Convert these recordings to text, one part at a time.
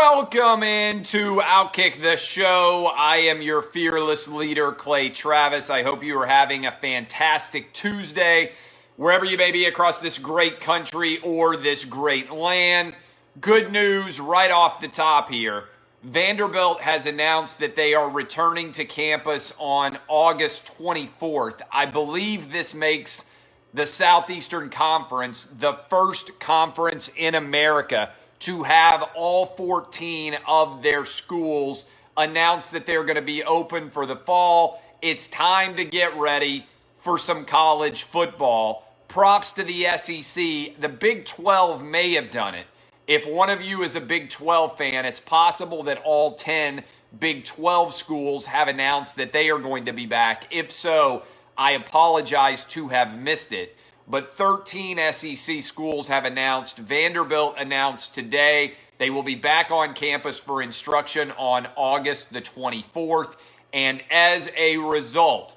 Welcome into Outkick the Show. I am your fearless leader, Clay Travis. I hope you are having a fantastic Tuesday, wherever you may be across this great country or this great land. Good news right off the top here. Vanderbilt has announced that they are returning to campus on August 24th. I believe this makes the Southeastern Conference the first conference in America to have all 14 of their schools announce that they're going to be open for the fall. It's time to get ready for some college football. Props to the SEC. The Big 12 may have done it. If one of you is a Big 12 fan, it's possible that all 10 Big 12 schools have announced that they are going to be back. If so, I apologize to have missed it. But 13 SEC schools have announced. Vanderbilt announced today they will be back on campus for instruction on August the 24th. And as a result,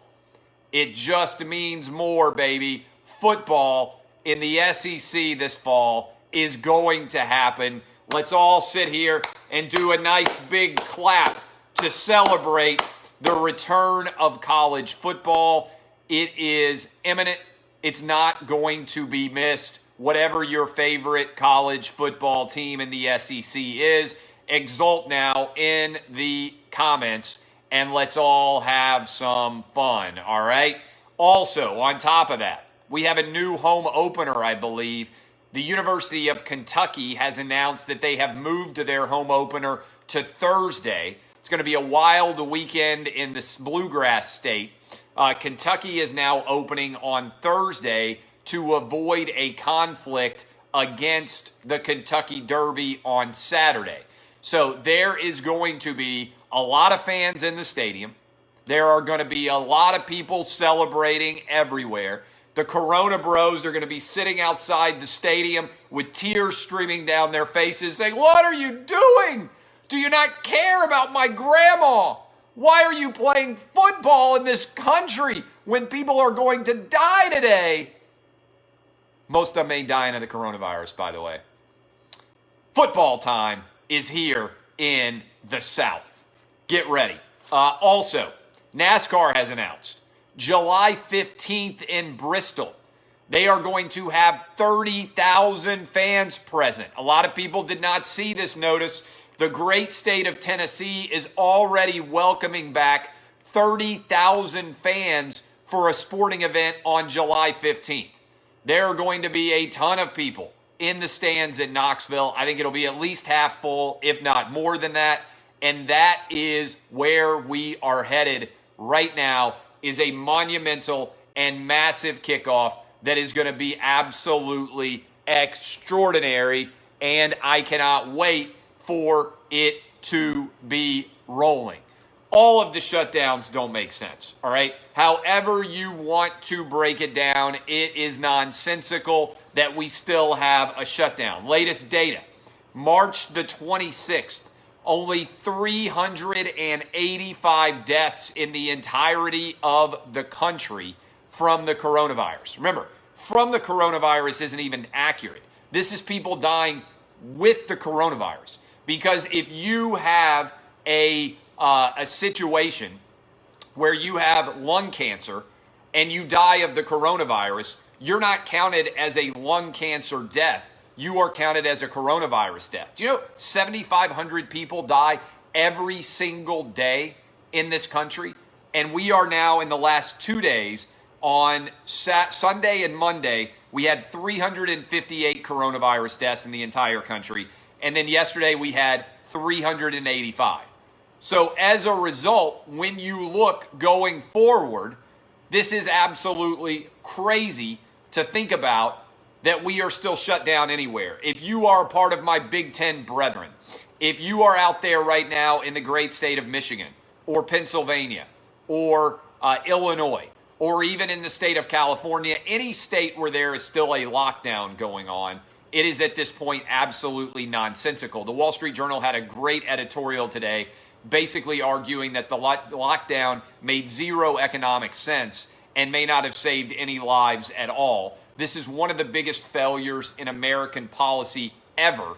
it just means more, baby. Football in the SEC this fall is going to happen. Let's all sit here and do a nice big clap to celebrate the return of college football. It is imminent. It's not going to be missed. Whatever your favorite college football team in the SEC is, exult now in the comments and let's all have some fun, all right? Also, on top of that, we have a new home opener, I believe. The University of Kentucky has announced that they have moved their home opener to Thursday. It's going to be a wild weekend in this bluegrass state. Kentucky is now opening on Thursday to avoid a conflict against the Kentucky Derby on Saturday. So there is going to be a lot of fans in the stadium. There are going to be a lot of people celebrating everywhere. The Corona Bros are going to be sitting outside the stadium with tears streaming down their faces saying, "What are you doing? Do you not care about my grandma? Why are you playing football in this country when people are going to die today?" Most of them ain't dying of the coronavirus, by the way. Football time is here in the South. Get ready. Also, NASCAR has announced July 15th in Bristol. They are going to have 30,000 fans present. A lot of people did not see this notice. The great state of Tennessee is already welcoming back 30,000 fans for a sporting event on July 15th. There are going to be a ton of people in the stands in Knoxville. I think it'll be at least half full, if not more than that. And that is where we are headed right now, is a monumental and massive kickoff that is going to be absolutely extraordinary. And I cannot wait for it to be rolling. All of the shutdowns don't make sense, all right? However you want to break it down, it is nonsensical that we still have a shutdown. Latest data, March the 26th, only 385 deaths in the entirety of the country from the coronavirus. Remember, from the coronavirus isn't even accurate. This is people dying with the coronavirus. Because if you have a situation where you have lung cancer and you die of the coronavirus, you're not counted as a lung cancer death. You are counted as a coronavirus death. Do you know 7,500 people die every single day in this country? And we are now in the last 2 days, on Sunday and Monday, we had 358 coronavirus deaths in the entire country. And then yesterday we had 385. So as a result, when you look going forward, this is absolutely crazy to think about that we are still shut down anywhere. If you are a part of my Big Ten brethren, if you are out there right now in the great state of Michigan or Pennsylvania or Illinois, or even in the state of California, any state where there is still a lockdown going on, it is at this point absolutely nonsensical. The Wall Street Journal had a great editorial today basically arguing that the lockdown made zero economic sense and may not have saved any lives at all. This is one of the biggest failures in American policy ever.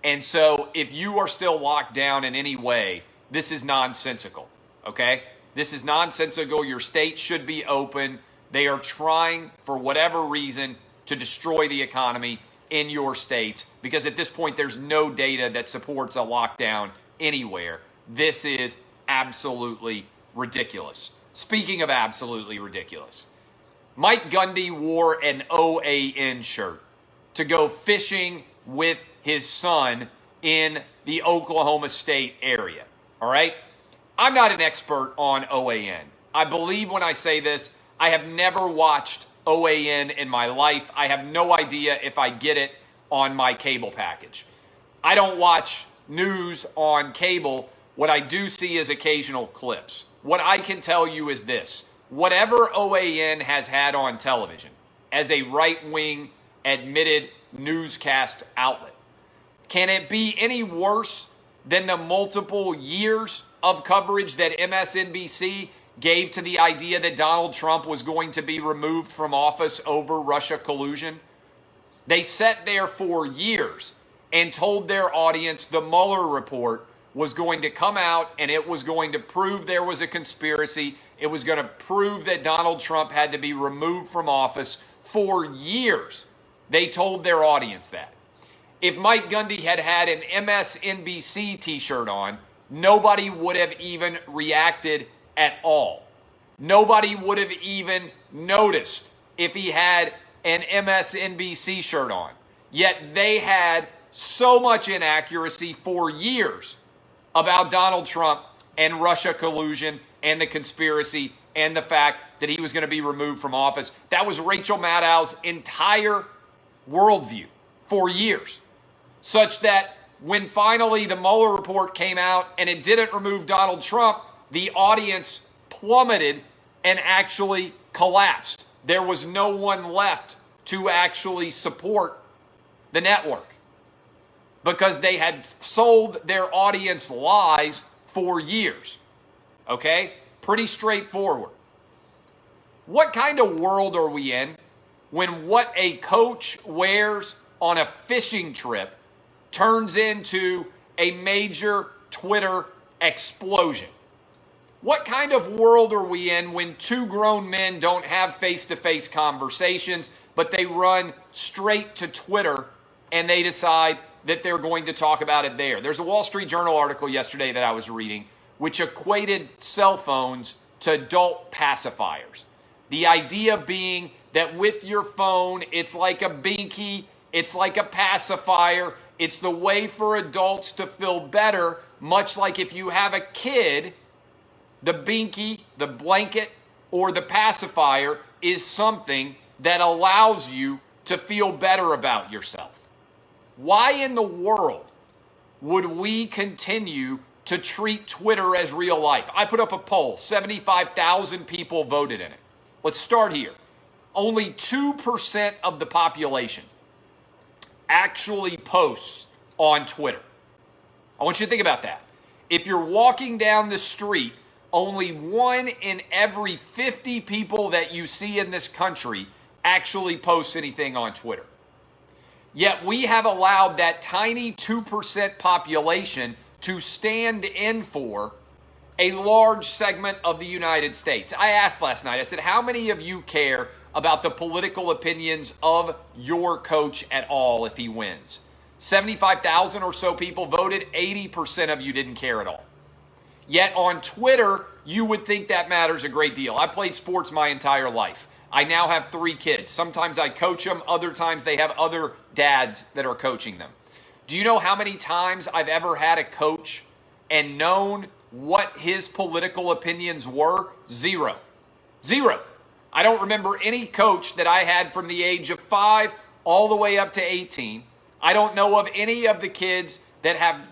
And so if you are still locked down in any way, this is nonsensical, okay? This is nonsensical. Your state should be open. They are trying, for whatever reason, to destroy the economy in your state because at this point, there's no data that supports a lockdown anywhere. This is absolutely ridiculous. Speaking of absolutely ridiculous, Mike Gundy wore an OAN shirt to go fishing with his son in the Oklahoma State area. All right? I'm not an expert on OAN. I believe when I say this, I have never watched OAN in my life. I have no idea if I get it on my cable package. I don't watch news on cable. What I do see is occasional clips. What I can tell you is this. Whatever OAN has had on television as a right-wing admitted newscast outlet, can it be any worse than the multiple years of coverage that MSNBC gave to the idea that Donald Trump was going to be removed from office over Russia collusion? They sat there for years and told their audience the Mueller report was going to come out and it was going to prove there was a conspiracy. It was going to prove that Donald Trump had to be removed from office for years. They told their audience that. If Mike Gundy had had an MSNBC t-shirt on, nobody would have even reacted at all. Nobody would have even noticed if he had an MSNBC shirt on. Yet they had so much inaccuracy for years about Donald Trump and Russia collusion and the conspiracy and the fact that he was going to be removed from office. That was Rachel Maddow's entire worldview for years, such that when finally the Mueller report came out and it didn't remove Donald Trump, the audience plummeted and actually collapsed. There was no one left to actually support the network because they had sold their audience lies for years. Okay? Pretty straightforward. What kind of world are we in when what a coach wears on a fishing trip turns into a major Twitter explosion? What kind of world are we in when two grown men don't have face-to-face conversations, but they run straight to Twitter and they decide that they're going to talk about it there? There's a Wall Street Journal article yesterday that I was reading which equated cell phones to adult pacifiers. The idea being that with your phone, it's like a binky, it's like a pacifier, it's the way for adults to feel better, much like if you have a kid, the binky, the blanket, or the pacifier is something that allows you to feel better about yourself. Why in the world would we continue to treat Twitter as real life? I put up a poll, 75,000 people voted in it. Let's start here. Only 2% of the population actually posts on Twitter. I want you to think about that. If you're walking down the street, only 1 in every 50 people that you see in this country actually posts anything on Twitter. Yet we have allowed that tiny 2% population to stand in for a large segment of the United States. I asked last night, I said, how many of you care about the political opinions of your coach at all if he wins? 75,000 or so people voted. 80% of you didn't care at all. Yet on Twitter, you would think that matters a great deal. I played sports my entire life. I now have 3 kids. Sometimes I coach them. Other times they have other dads that are coaching them. Do you know how many times I've ever had a coach and known what his political opinions were? Zero. I don't remember any coach that I had from the age of 5 all the way up to 18. I don't know of any of the kids that have,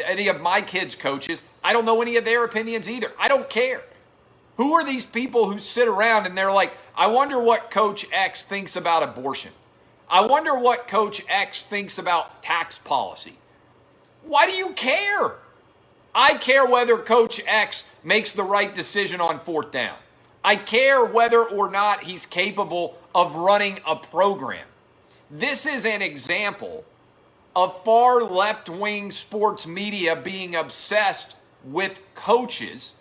any of my kids' coaches. I don't know any of their opinions either. I don't care. Who are these people who sit around and they're like, I wonder what Coach X thinks about abortion. I wonder what Coach X thinks about tax policy. Why do you care? I care whether Coach X makes the right decision on 4th down. I care whether or not he's capable of running a program. This is an example of far left-wing sports media being obsessed with coaches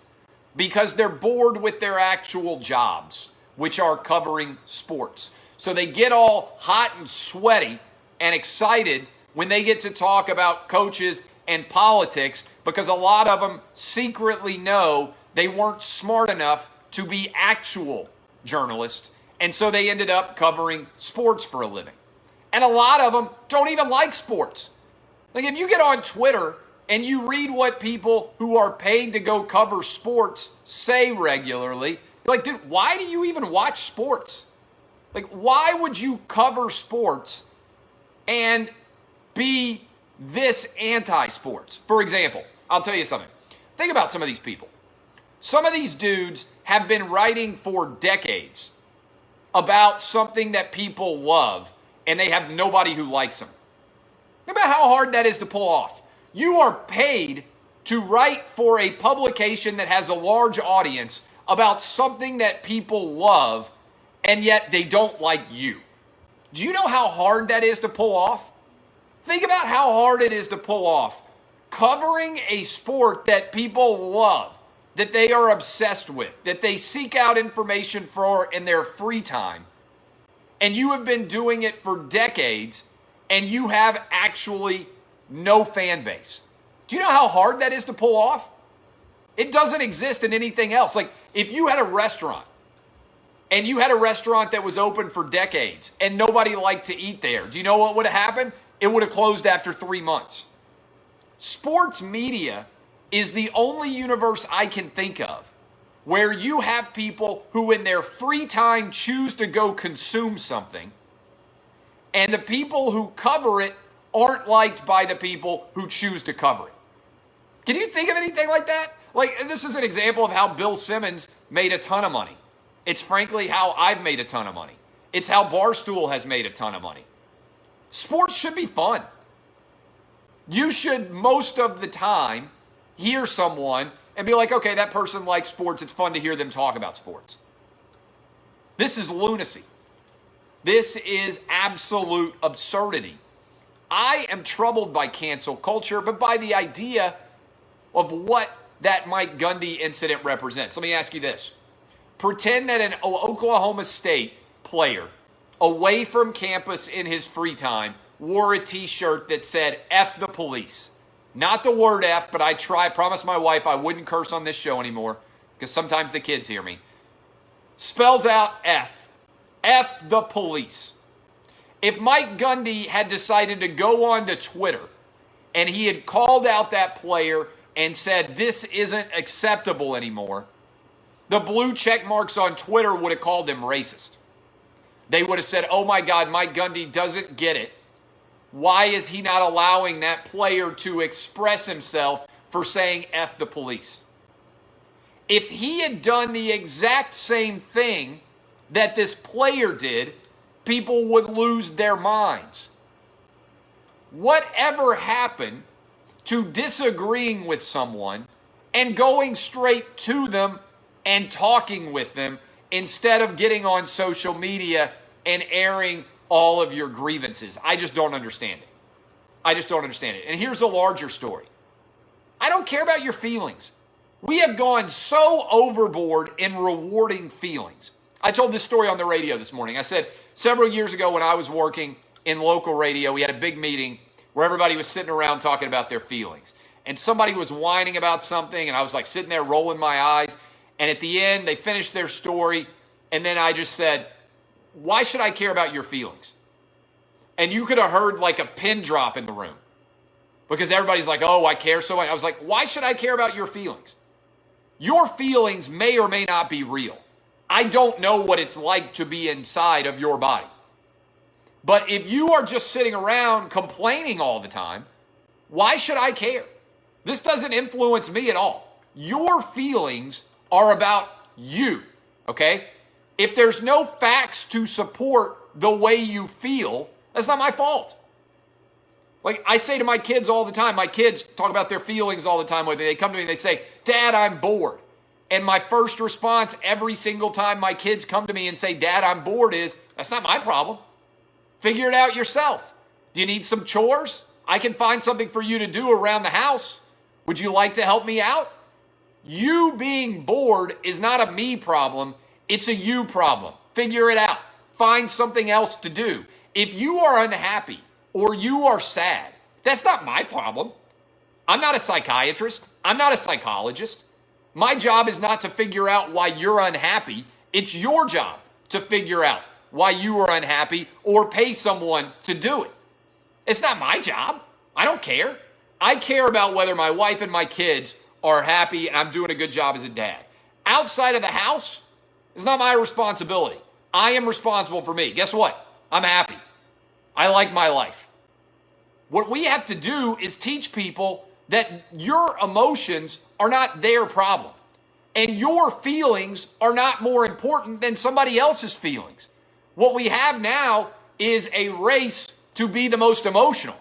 because they're bored with their actual jobs, which are covering sports. So they get all hot and sweaty and excited when they get to talk about coaches and politics because a lot of them secretly know they weren't smart enough to be actual journalists, and so they ended up covering sports for a living. And a lot of them don't even like sports. Like if you get on Twitter and you read what people who are paid to go cover sports say regularly, you're like, dude, why do you even watch sports? Like, why would you cover sports and be this anti-sports? For example, I'll tell you something. Think about some of these people. Some of these dudes have been writing for decades about something that people love, and they have nobody who likes them. Think about how hard that is to pull off. You are paid to write for a publication that has a large audience about something that people love, and yet they don't like you. Do you know how hard that is to pull off? Think about how hard it is to pull off covering a sport that people love, that they are obsessed with, that they seek out information for in their free time, and you have been doing it for decades, and you have actually no fan base. Do you know how hard that is to pull off? It doesn't exist in anything else. Like if you had a restaurant, and you had a restaurant that was open for decades, and nobody liked to eat there, do you know what would have happened? It would have closed after 3 months. Sports media is the only universe I can think of where you have people who in their free time choose to go consume something, and the people who cover it aren't liked by the people who choose to cover it. Can you think of anything like that? Like, this is an example of how Bill Simmons made a ton of money. It's frankly how I've made a ton of money. It's how Barstool has made a ton of money. Sports should be fun. You should most of the time hear someone and be like, okay, that person likes sports. It's fun to hear them talk about sports. This is lunacy. This is absolute absurdity. I am troubled by cancel culture, but by the idea of what that Mike Gundy incident represents. Let me ask you this. Pretend that an Oklahoma State player away from campus in his free time wore a t-shirt that said, F the police. Not the word F, but I promised my wife I wouldn't curse on this show anymore because sometimes the kids hear me. Spells out F. F the police. If Mike Gundy had decided to go on to Twitter and he had called out that player and said, this isn't acceptable anymore, the blue check marks on Twitter would have called him racist. They would have said, oh my God, Mike Gundy doesn't get it. Why is he not allowing that player to express himself for saying F the police? If he had done the exact same thing that this player did, people would lose their minds. Whatever happened to disagreeing with someone and going straight to them and talking with them instead of getting on social media and airing all of your grievances? I just don't understand it. I just don't understand it. And here's the larger story. I don't care about your feelings. We have gone so overboard in rewarding feelings. I told this story on the radio this morning. I said several years ago when I was working in local radio, we had a big meeting where everybody was sitting around talking about their feelings. And somebody was whining about something, and I was like sitting there rolling my eyes. And at the end, they finished their story, and then I just said, why should I care about your feelings? And you could have heard like a pin drop in the room because everybody's like, oh, I care so much. I was like, why should I care about your feelings? Your feelings may or may not be real. I don't know what it's like to be inside of your body. But if you are just sitting around complaining all the time, why should I care? This doesn't influence me at all. Your feelings are about you, okay? If there's no facts to support the way you feel, that's not my fault. Like I say to my kids all the time, my kids talk about their feelings all the time. When they come to me and they say, Dad, I'm bored. And my first response every single time my kids come to me and say, Dad, I'm bored is, that's not my problem. Figure it out yourself. Do you need some chores? I can find something for you to do around the house. Would you like to help me out? You being bored is not a me problem. It's a you problem. Figure it out. Find something else to do. If you are unhappy or you are sad, that's not my problem. I'm not a psychiatrist. I'm not a psychologist. My job is not to figure out why you're unhappy. It's your job to figure out why you are unhappy or pay someone to do it. It's not my job. I don't care. I care about whether my wife and my kids are happy and I'm doing a good job as a dad. Outside of the house, it's not my responsibility. I am responsible for me. Guess what? I'm happy. I like my life. What we have to do is teach people that your emotions are not their problem. And your feelings are not more important than somebody else's feelings. What we have now is a race to be the most emotional.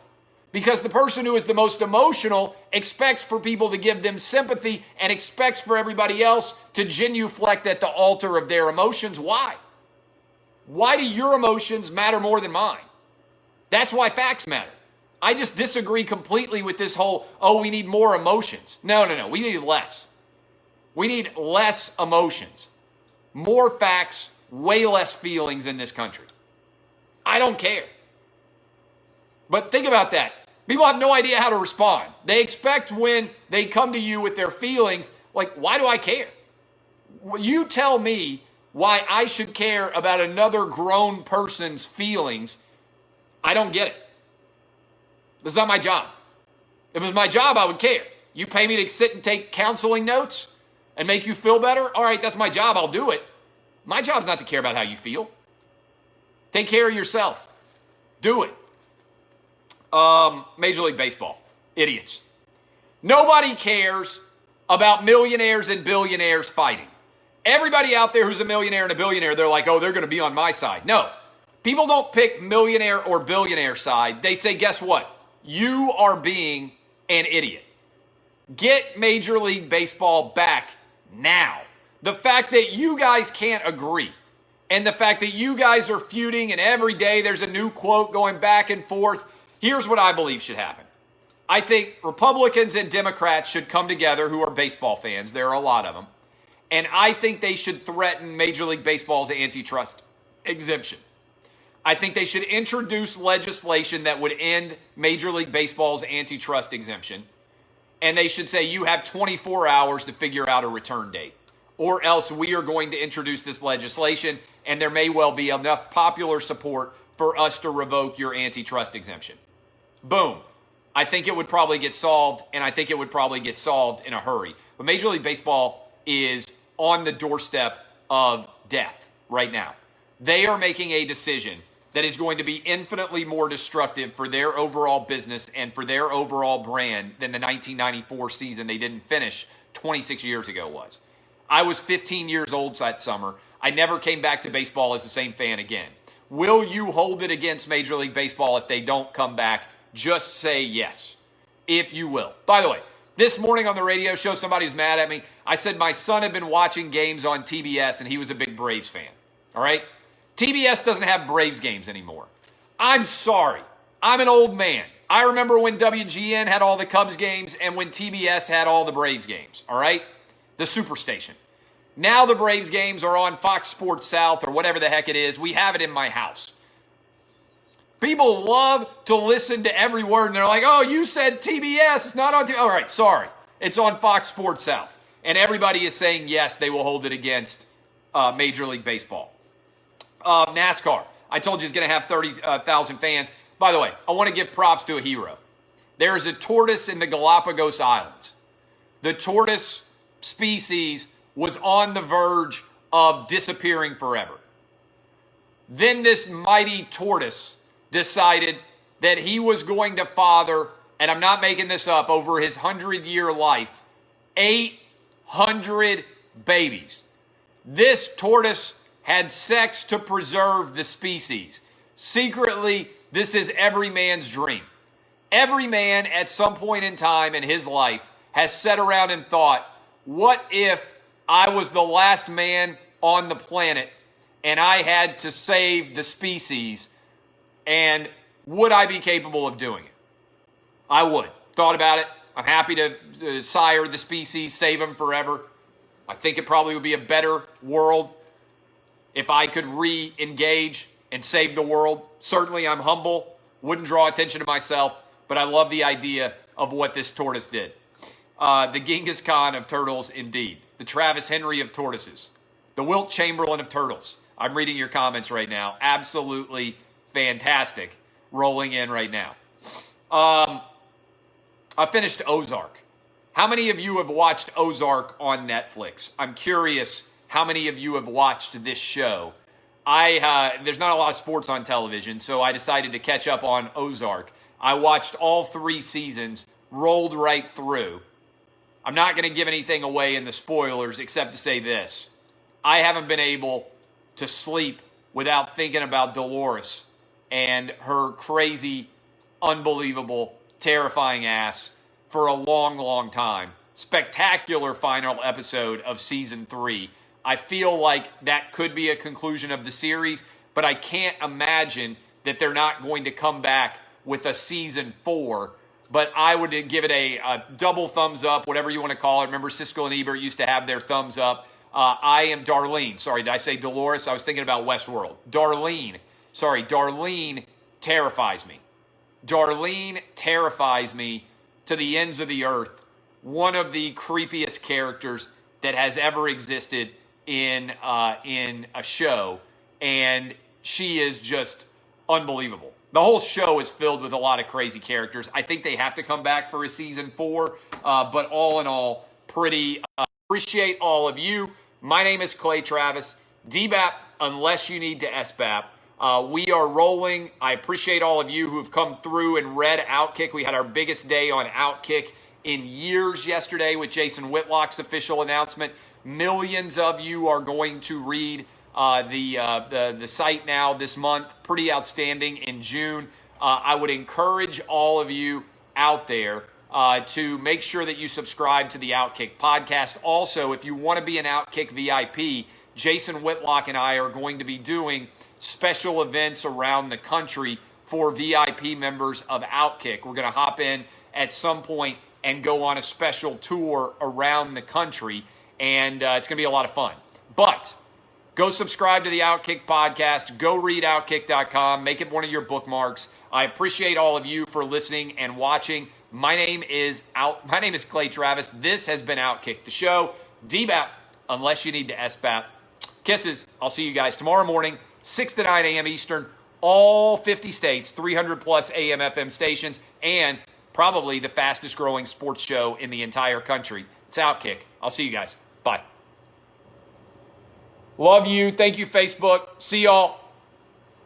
Because the person who is the most emotional expects for people to give them sympathy and expects for everybody else to genuflect at the altar of their emotions. Why? Why do your emotions matter more than mine? That's why facts matter. I just disagree completely with this whole, we need more emotions. No. We need less. We need less emotions. More facts, way less feelings in this country. I don't care. But think about that. People have no idea how to respond. They expect when they come to you with their feelings, like, why do I care? You tell me why I should care about another grown person's feelings. I don't get it. This is not my job. If it was my job, I would care. You pay me to sit and take counseling notes and make you feel better? All right, that's my job. I'll do it. My job's not to care about how you feel. Take care of yourself. Do it. Major League Baseball. Idiots. Nobody cares about millionaires and billionaires fighting. Everybody out there who's a millionaire and a billionaire, they're like, they're going to be on my side. No. People don't pick millionaire or billionaire side. They say, guess what? You are being an idiot. Get Major League Baseball back now. The fact that you guys can't agree and the fact that you guys are feuding and every day there's a new quote going back and forth. Here's what I believe should happen. I think Republicans and Democrats should come together who are baseball fans. There are a lot of them. And I think they should threaten Major League Baseball's antitrust exemption. I think they should introduce legislation that would end Major League Baseball's antitrust exemption. And they should say you have 24 hours to figure out a return date. Or else we are going to introduce this legislation and there may well be enough popular support for us to revoke your antitrust exemption. Boom. I think it would probably get solved, and I think it would probably get solved in a hurry. But Major League Baseball is on the doorstep of death right now. They are making a decision that is going to be infinitely more destructive for their overall business and for their overall brand than the 1994 season they didn't finish 26 years ago was. I was 15 years old that summer. I never came back to baseball as the same fan again. Will you hold it against Major League Baseball if they don't come back? Just say yes, if you will. By the way, this morning on the radio show, somebody's mad at me. I said my son had been watching games on TBS and he was a big Braves fan. All right? TBS doesn't have Braves games anymore. I'm sorry. I'm an old man. I remember when WGN had all the Cubs games and when TBS had all the Braves games. All right? The Superstation. Now the Braves games are on Fox Sports South or whatever the heck it is. We have it in my house. People love to listen to every word, and they're like, you said TBS. It's not on TV. All right, sorry. It's on Fox Sports South. And everybody is saying, yes, they will hold it against Major League Baseball. NASCAR. I told you it's going to have 30,000 fans. By the way, I want to give props to a hero. There is a tortoise in the Galapagos Islands. The tortoise species was on the verge of disappearing forever. Then this mighty tortoise decided that he was going to father, and I'm not making this up, over his 100-year life, 800 babies. This tortoise had sex to preserve the species. Secretly, this is every man's dream. Every man at some point in time in his life has sat around and thought, what if I was the last man on the planet and I had to save the species, and would I be capable of doing it? I would. Thought about it. I'm happy to sire the species, save them forever. I think it probably would be a better world if I could re-engage and save the world. Certainly I'm humble, wouldn't draw attention to myself, but I love the idea of what this tortoise did. The Genghis Khan of turtles, indeed. The Travis Henry of tortoises. The Wilt Chamberlain of turtles. I'm reading your comments right now. Absolutely fantastic. Rolling in right now. I finished Ozark. How many of you have watched Ozark on Netflix? I'm curious how many of you have watched this show. There's not a lot of sports on television, so I decided to catch up on Ozark. I watched all 3 seasons, rolled right through. I'm not going to give anything away in the spoilers except to say this. I haven't been able to sleep without thinking about Dolores and her crazy, unbelievable, terrifying ass for a long, long time. Spectacular final episode of season 3. I feel like that could be a conclusion of the series, but I can't imagine that they're not going to come back with a season 4. But I would give it a double thumbs up, whatever you want to call it. Remember, Siskel and Ebert used to have their thumbs up. I am Darlene. Sorry, did I say Dolores? I was thinking about Westworld. Darlene terrifies me. Darlene terrifies me to the ends of the earth. One of the creepiest characters that has ever existed in a show, and she is just unbelievable. The whole show is filled with a lot of crazy characters. I think they have to come back for a season 4, but all in all, pretty. Appreciate all of you. My name is Clay Travis. DBAP, unless you need to SBAP. We are rolling. I appreciate all of you who have come through and read Outkick. We had our biggest day on Outkick in years yesterday with Jason Whitlock's official announcement. Millions of you are going to read the site now this month. Pretty outstanding in June. I would encourage all of you out there to make sure that you subscribe to the Outkick podcast. Also, if you want to be an Outkick VIP, Jason Whitlock and I are going to be doing special events around the country for VIP members of Outkick. We're going to hop in at some point and go on a special tour around the country, and it's going to be a lot of fun. But go subscribe to the Outkick podcast. Go read Outkick.com. Make it one of your bookmarks. I appreciate all of you for listening and watching. My name is Clay Travis. This has been Outkick the Show. DBAP, unless you need to SBAP. Kisses. I'll see you guys tomorrow morning, 6 to 9 a.m. Eastern. All 50 states, 300 plus AM FM stations, and probably the fastest growing sports show in the entire country. It's Outkick. I'll see you guys. Bye. Love you. Thank you, Facebook. See y'all.